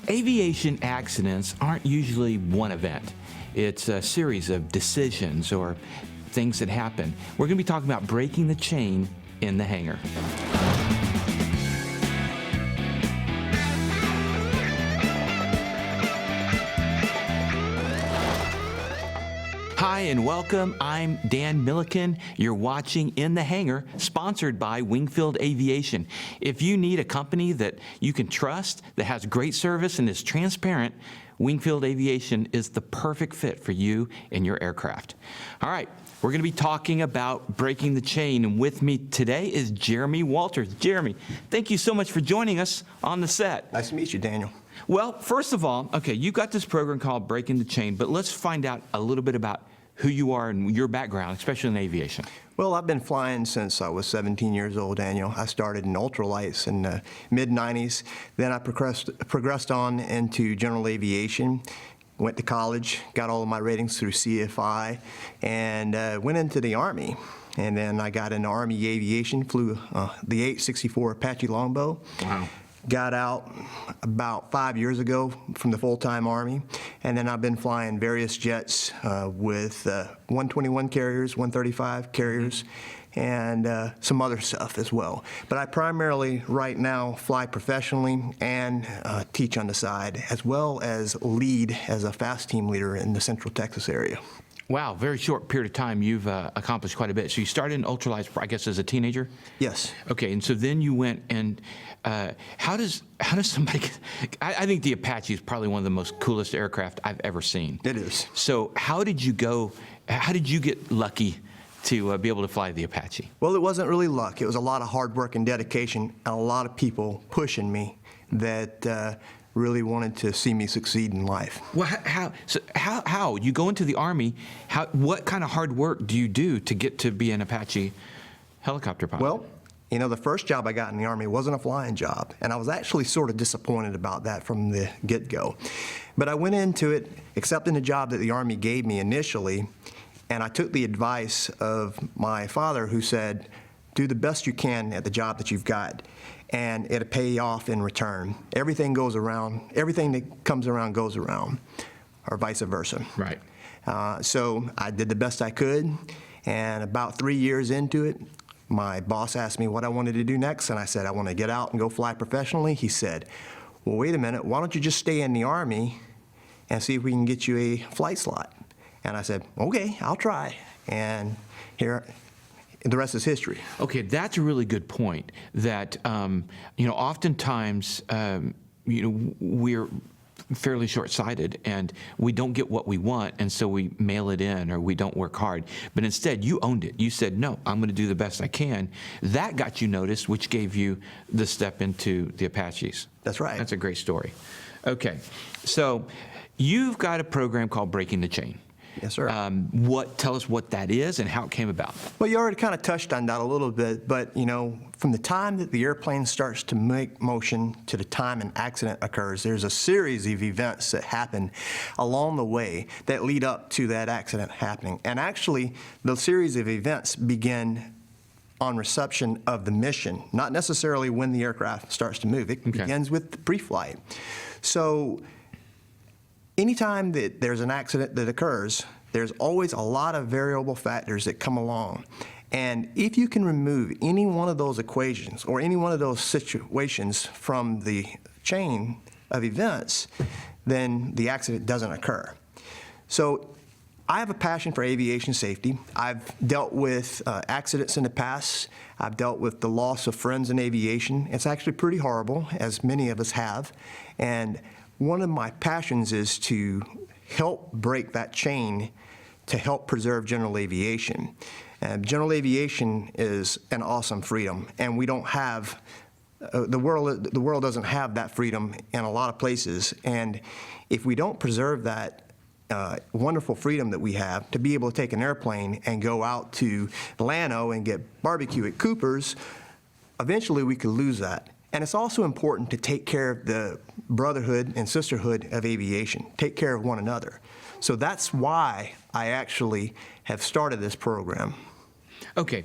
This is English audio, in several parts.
Aviation accidents aren't usually one event. It's a series of decisions or things that happen. We're going to be talking about breaking the chain in the hangar. Hi and welcome. I'm Dan Milliken. You're watching In the Hangar, sponsored by Wingfield Aviation. If you need a company that you can trust, that has great service and is transparent, Wingfield Aviation is the perfect fit for you and your aircraft. All right, we're going to be talking about breaking the chain, and with me today is Jeremy Walters. Jeremy, thank you so much for joining us on the set. Nice to meet you, Daniel. Well, first of all, okay, you got this program called Breaking the Chain, but let's find out a little bit about who you are and your background, especially in aviation. Well, I've been flying since I was 17 years old, Daniel. I started in ultralights in the mid-90s. Then I progressed on into general aviation, went to college, got all of my ratings through CFI, and went into the Army. And then I got into Army aviation, flew the 864 Apache Longbow. Wow. Got out about 5 years ago from the full-time Army, and then I've been flying various jets with 121 carriers, 135 carriers, and some other stuff as well. But I primarily right now fly professionally and teach on the side, as well as lead as a fast team leader in the Central Texas area. Wow, very short period of time, you've accomplished quite a bit. So you started in ultralights, I guess, as a teenager? Yes. Okay, and so then you went and how does somebody, I think the Apache is probably one of the most coolest aircraft I've ever seen. It is. So how did you get lucky to be able to fly the Apache? Well, it wasn't really luck. It was a lot of hard work and dedication, and a lot of people pushing me that really wanted to see me succeed in life. Well, how you go into the Army? What kind of hard work do you do to get to be an Apache helicopter pilot? Well, you know, the first job I got in the Army wasn't a flying job, and I was actually sort of disappointed about that from the get-go. But I went into it accepting the job that the Army gave me initially, and I took the advice of my father, who said, do the best you can at the job that you've got, and it'll pay off in return. Everything goes around, everything that comes around goes around, or vice versa. Right. So I did the best I could, and about 3 years into it, my boss asked me what I wanted to do next, and I said, I want to get out and go fly professionally. He said, well, wait a minute, why don't you just stay in the Army and see if we can get you a flight slot? And I said, okay, I'll try. And here, the rest is history. Okay, that's a really good point. That oftentimes, we're fairly short-sighted and we don't get what we want, and so we mail it in or we don't work hard. But instead, you owned it. You said, no, I'm going to do the best I can. That got you noticed, which gave you the step into the Apaches. That's right. That's a great story. Okay, so you've got a program called Breaking the Chain. Yes, sir. Tell us what that is and how it came about. Well, you already kind of touched on that a little bit, but from the time that the airplane starts to make motion to the time an accident occurs, there's a series of events that happen along the way that lead up to that accident happening. And actually, the series of events begin on reception of the mission, not necessarily when the aircraft starts to move. It begins with the pre-flight. So anytime that there's an accident that occurs, there's always a lot of variable factors that come along. And if you can remove any one of those equations or any one of those situations from the chain of events, then the accident doesn't occur. So I have a passion for aviation safety. I've dealt with accidents in the past. I've dealt with the loss of friends in aviation. It's actually pretty horrible, as many of us have. And one of my passions is to help break that chain to help preserve general aviation. General aviation is an awesome freedom, and we don't have, the world doesn't have that freedom in a lot of places. And if we don't preserve that wonderful freedom that we have to be able to take an airplane and go out to Llano and get barbecue at Cooper's, eventually we could lose that. And it's also important to take care of the brotherhood and sisterhood of aviation, take care of one another. So that's why I actually have started this program. Okay,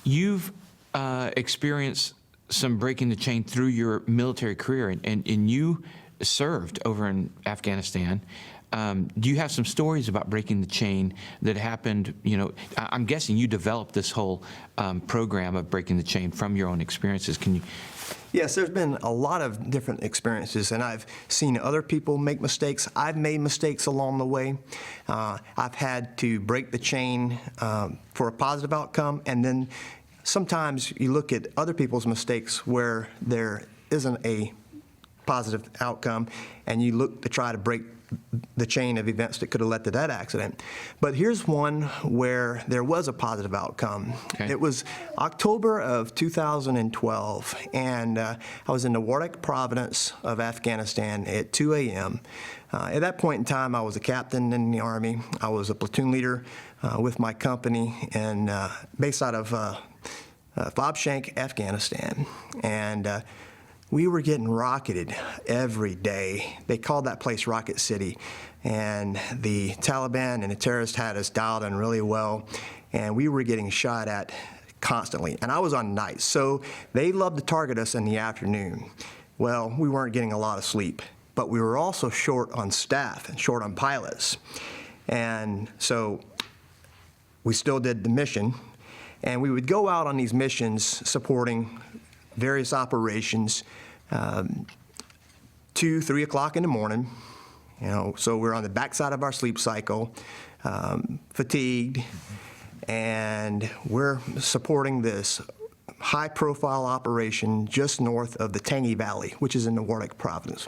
you've experienced some breaking the chain through your military career, and you served over in Afghanistan. Do you have some stories about breaking the chain that happened? I'm guessing you developed this whole program of breaking the chain from your own experiences. Can you? Yes, there's been a lot of different experiences, and I've seen other people make mistakes. I've made mistakes along the way. I've had to break the chain for a positive outcome, and then sometimes you look at other people's mistakes where there isn't a positive outcome, and you look to try to break the chain of events that could have led to that accident. But here's one where there was a positive outcome. Okay. It was October of 2012, and I was in the Wardak province of Afghanistan at 2 a.m. At that point in time, I was a captain in the Army. I was a platoon leader with my company, and based out of Fobshank, Afghanistan. And we were getting rocketed every day. They called that place Rocket City. And the Taliban and the terrorists had us dialed in really well. And we were getting shot at constantly. And I was on nights, so they loved to target us in the afternoon. Well, we weren't getting a lot of sleep. But we were also short on staff and short on pilots. And so we still did the mission. And we would go out on these missions supporting various operations, 2, 3 o'clock in the morning. So we're on the backside of our sleep cycle, fatigued, and we're supporting this high-profile operation just north of the Tangi Valley, which is in the Wardak province.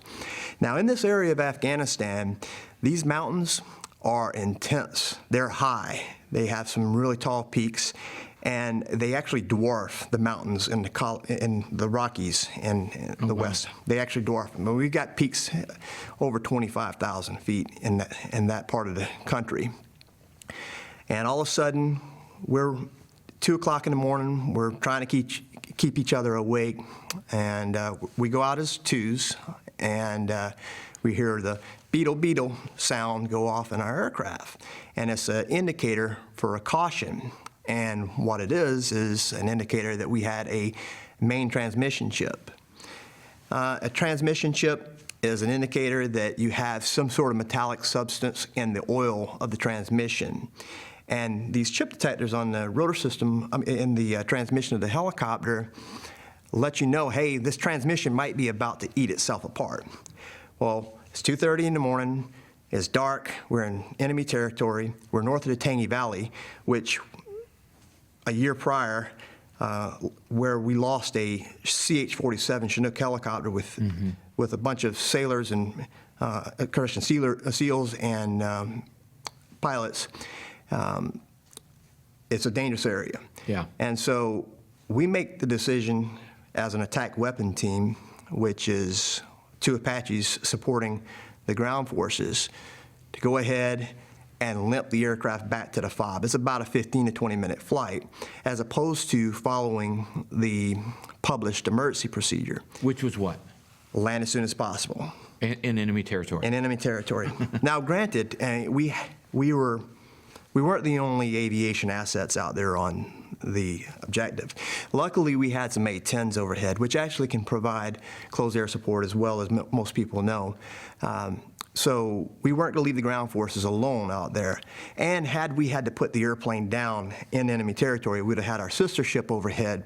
Now, in this area of Afghanistan, these mountains are intense. They're high. They have some really tall peaks, and they actually dwarf the mountains in the Rockies in the west. They actually dwarf them. We've got peaks over 25,000 feet in that part of the country. And all of a sudden, we're 2 o'clock in the morning. We're trying to keep each other awake, and we go out as twos, and we hear the beetle sound go off in our aircraft, and it's an indicator for a caution. And what it is an indicator that we had a main transmission chip. A transmission chip is an indicator that you have some sort of metallic substance in the oil of the transmission. And these chip detectors on the rotor system, in the transmission of the helicopter, let you know, hey, this transmission might be about to eat itself apart. Well, it's 2:30 in the morning, it's dark, we're in enemy territory, we're north of the Tangi Valley, which a year prior, where we lost a CH-47 Chinook helicopter with a bunch of sailors and SEALs and pilots. It's a dangerous area. Yeah. And so we make the decision as an attack weapon team, which is 2 Apaches supporting the ground forces, to go ahead and limp the aircraft back to the FOB. It's about a 15 to 20-minute flight, as opposed to following the published emergency procedure. Which was what? Land as soon as possible. In enemy territory. In enemy territory. Now, granted, we weren't the only aviation assets out there on the objective. Luckily, we had some A-10s overhead, which actually can provide closed air support, as well as most people know. So we weren't going to leave the ground forces alone out there. And had we had to put the airplane down in enemy territory, we'd have had our sister ship overhead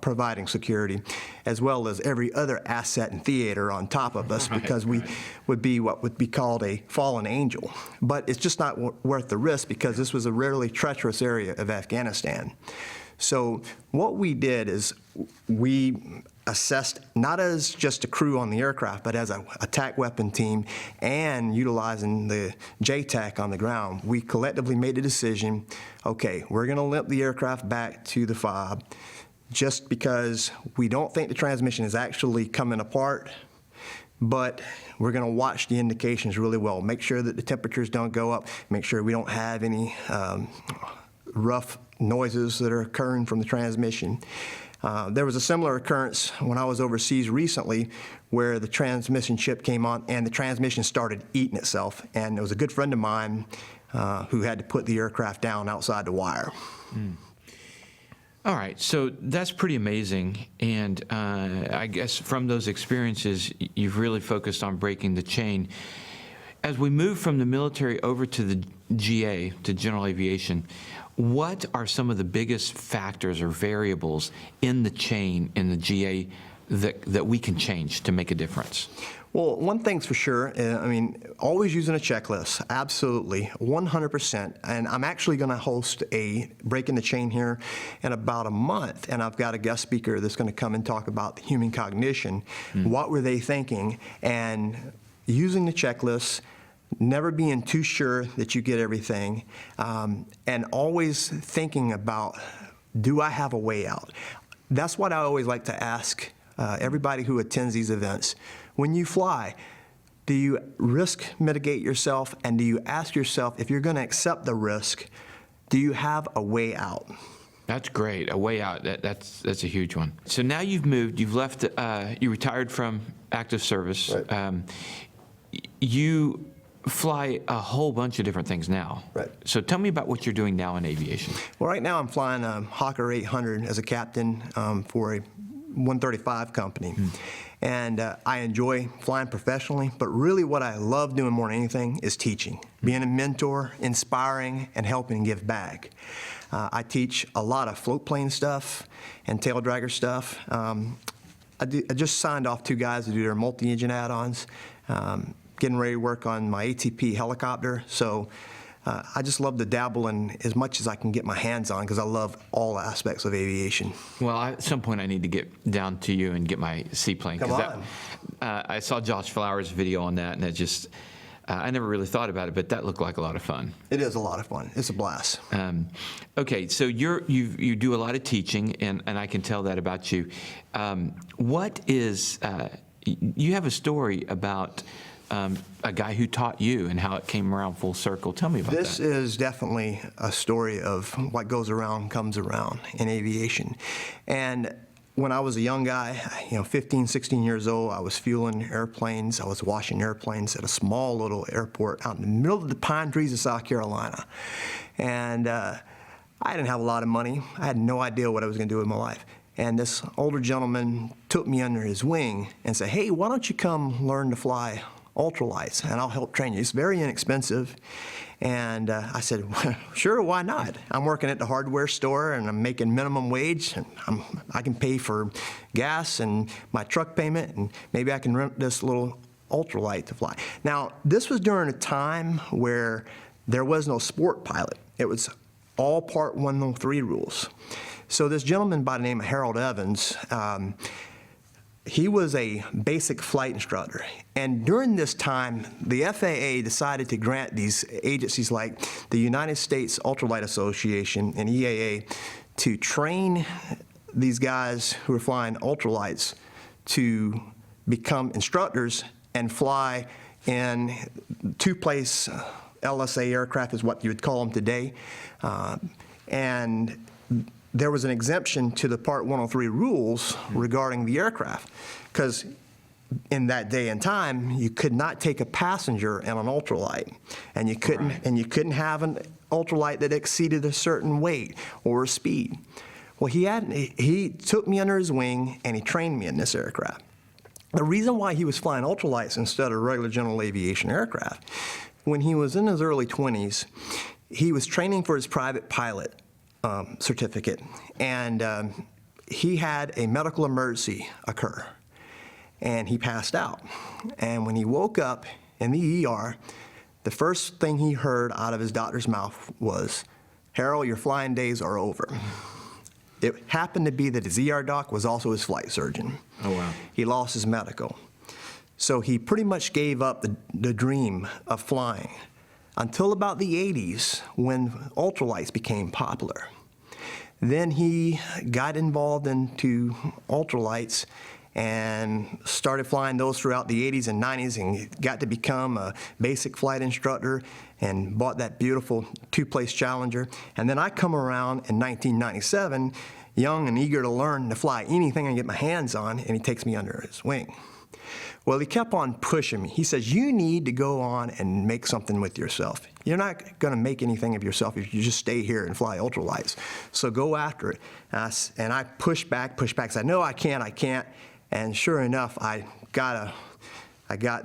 providing security, as well as every other asset and theater on top of us, because we would be what would be called a fallen angel. But it's just not worth the risk, because this was a really treacherous area of Afghanistan. So what we did is we assessed, not as just a crew on the aircraft, but as an attack weapon team, and utilizing the JTAC on the ground. We collectively made a decision, okay, we're going to limp the aircraft back to the FOB, just because we don't think the transmission is actually coming apart, but we're going to watch the indications really well, make sure that the temperatures don't go up, make sure we don't have any rough noises that are occurring from the transmission. There was a similar occurrence when I was overseas recently, where the transmission chip came on and the transmission started eating itself. And it was a good friend of mine who had to put the aircraft down outside the wire. All right, so that's pretty amazing, and I guess from those experiences, you've really focused on breaking the chain. As we move from the military over to the GA, to general aviation, what are some of the biggest factors or variables in the chain in the GA that we can change to make a difference? Well, one thing's for sure, always using a checklist, absolutely, 100%. And I'm actually going to host a Breaking the Chain here in about a month, and I've got a guest speaker that's going to come and talk about human cognition. What were they thinking? And using the checklist, never being too sure that you get everything, and always thinking about, do I have a way out? That's what I always like to ask everybody who attends these events. When you fly, do you risk mitigate yourself, and do you ask yourself, if you're going to accept the risk, do you have a way out? That's great, a way out. That's a huge one. So now you've moved, you've left, you retired from active service. Right. You fly a whole bunch of different things now. Right. So tell me about what you're doing now in aviation. Well, right now I'm flying a Hawker 800 as a captain for a 135 company. And I enjoy flying professionally, but really what I love doing more than anything is teaching, being a mentor, inspiring, and helping give back. I teach a lot of float plane stuff and tail dragger stuff. I just signed off 2 guys to do their multi-engine add-ons, getting ready to work on my ATP helicopter. So I just love to dabble in as much as I can get my hands on, because I love all aspects of aviation. Well, at some point I need to get down to you and get my seaplane. Come on. I saw Josh Flowers' video on that, and it just, I never really thought about it, but that looked like a lot of fun. It is a lot of fun. It's a blast. Okay, so you do a lot of teaching, and I can tell that about you. What is, you have a story about a guy who taught you and how it came around full circle. Tell me about that. This is definitely a story of what goes around comes around in aviation. And when I was a young guy, 15, 16 years old, I was fueling airplanes. I was washing airplanes at a small little airport out in the middle of the pine trees of South Carolina. And I didn't have a lot of money. I had no idea what I was going to do with my life. And this older gentleman took me under his wing and said, hey, why don't you come learn to fly ultralights, and I'll help train you. It's very inexpensive. And I said, well, sure, why not? I'm working at the hardware store, and I'm making minimum wage, and I can pay for gas and my truck payment, and maybe I can rent this little ultralight to fly. Now, this was during a time where there was no sport pilot. It was all Part 103 rules. So this gentleman by the name of Harold Evans, he was a basic flight instructor. And during this time, the FAA decided to grant these agencies like the United States Ultralight Association and EAA to train these guys who are flying ultralights to become instructors and fly in 2-place LSA aircraft is what you would call them today. And there was an exemption to the Part 103 rules regarding the aircraft, because in that day and time, you could not take a passenger in an ultralight, and you couldn't have an ultralight that exceeded a certain weight or speed. Well, he took me under his wing and he trained me in this aircraft. The reason why he was flying ultralights instead of regular general aviation aircraft, when he was in his early 20s, he was training for his private pilot certificate, and he had a medical emergency occur, and he passed out. And when he woke up in the ER, the first thing he heard out of his doctor's mouth was, "Harold, your flying days are over." It happened to be that his ER doc was also his flight surgeon. Oh, wow. He lost his medical. So he pretty much gave up the dream of flying until about the 80s, when ultralights became popular. Then he got involved into ultralights and started flying those throughout the 80s and 90s, and got to become a basic flight instructor and bought that beautiful 2-place Challenger. And then I come around in 1997, young and eager to learn to fly anything I can get my hands on, and he takes me under his wing. Well, he kept on pushing me. He says, you need to go on and make something with yourself. You're not going to make anything of yourself if you just stay here and fly ultralights. So go after it. And I pushed back, said, no, I can't. And sure enough, I got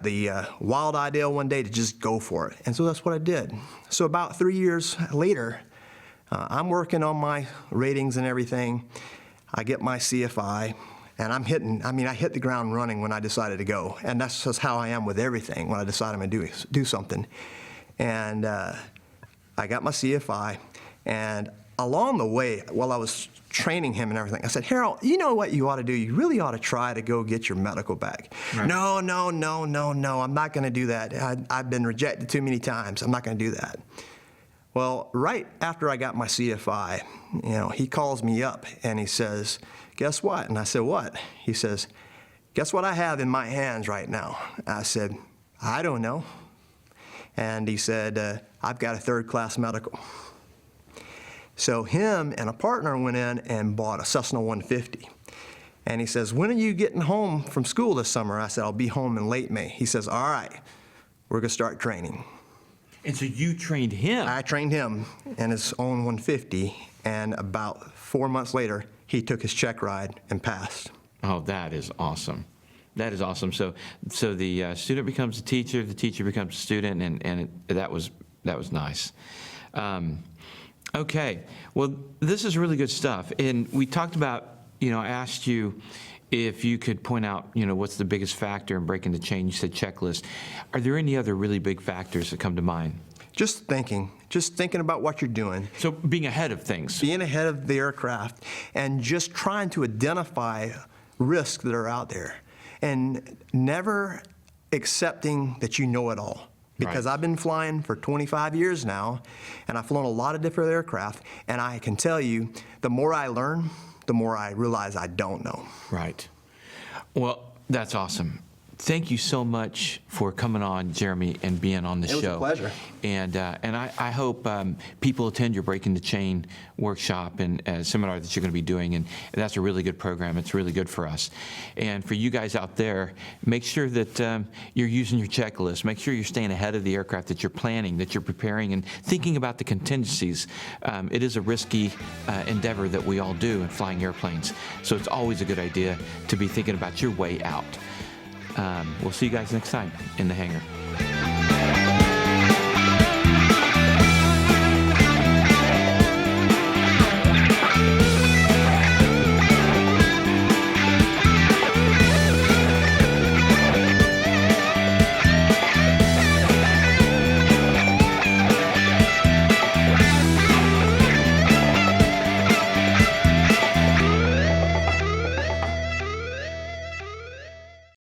the wild idea one day to just go for it. And so that's what I did. So about 3 years later, I'm working on my ratings and everything. I get my CFI. And I hit the ground running when I decided to go. And that's just how I am with everything when I decide I'm going to do something. And I got my CFI. And along the way, while I was training him and everything, I said, Harold, you know what you ought to do? You really ought to try to go get your medical back. Right. No, I'm not going to do that. I've been rejected too many times. I'm not going to do that. Well, right after I got my CFI, he calls me up and he says, guess what? And I said, what? He says, guess what I have in my hands right now? I said, I don't know. And he said, I've got a third-class medical. So him and a partner went in and bought a Cessna 150. And he says, when are you getting home from school this summer? I said, I'll be home in late May. He says, all right, we're going to start training. And so you trained him? I trained him in his own 150, and about 4 months later, he took his check ride and passed. Oh, that is awesome. That is awesome. So the student becomes a teacher, the teacher becomes a student, and that was nice. Okay, well, this is really good stuff. And we talked about, I asked you if you could point out, what's the biggest factor in breaking the chain. You said checklist. Are there any other really big factors that come to mind? Just thinking about what you're doing. So being ahead of things. Being ahead of the aircraft and just trying to identify risks that are out there and never accepting that you know it all. Because I've been flying for 25 years now, and I've flown a lot of different aircraft, and I can tell you, the more I learn, the more I realize I don't know. Right. Well, that's awesome. Thank you so much for coming on, Jeremy, and being on the show. It was a pleasure. And I hope people attend your Breaking the Chain workshop and seminar that you're going to be doing. And that's a really good program. It's really good for us. And for you guys out there, make sure that you're using your checklist. Make sure you're staying ahead of the aircraft, that you're planning, that you're preparing, and thinking about the contingencies. It is a risky endeavor that we all do in flying airplanes. So it's always a good idea to be thinking about your way out. We'll see you guys next time in the hangar.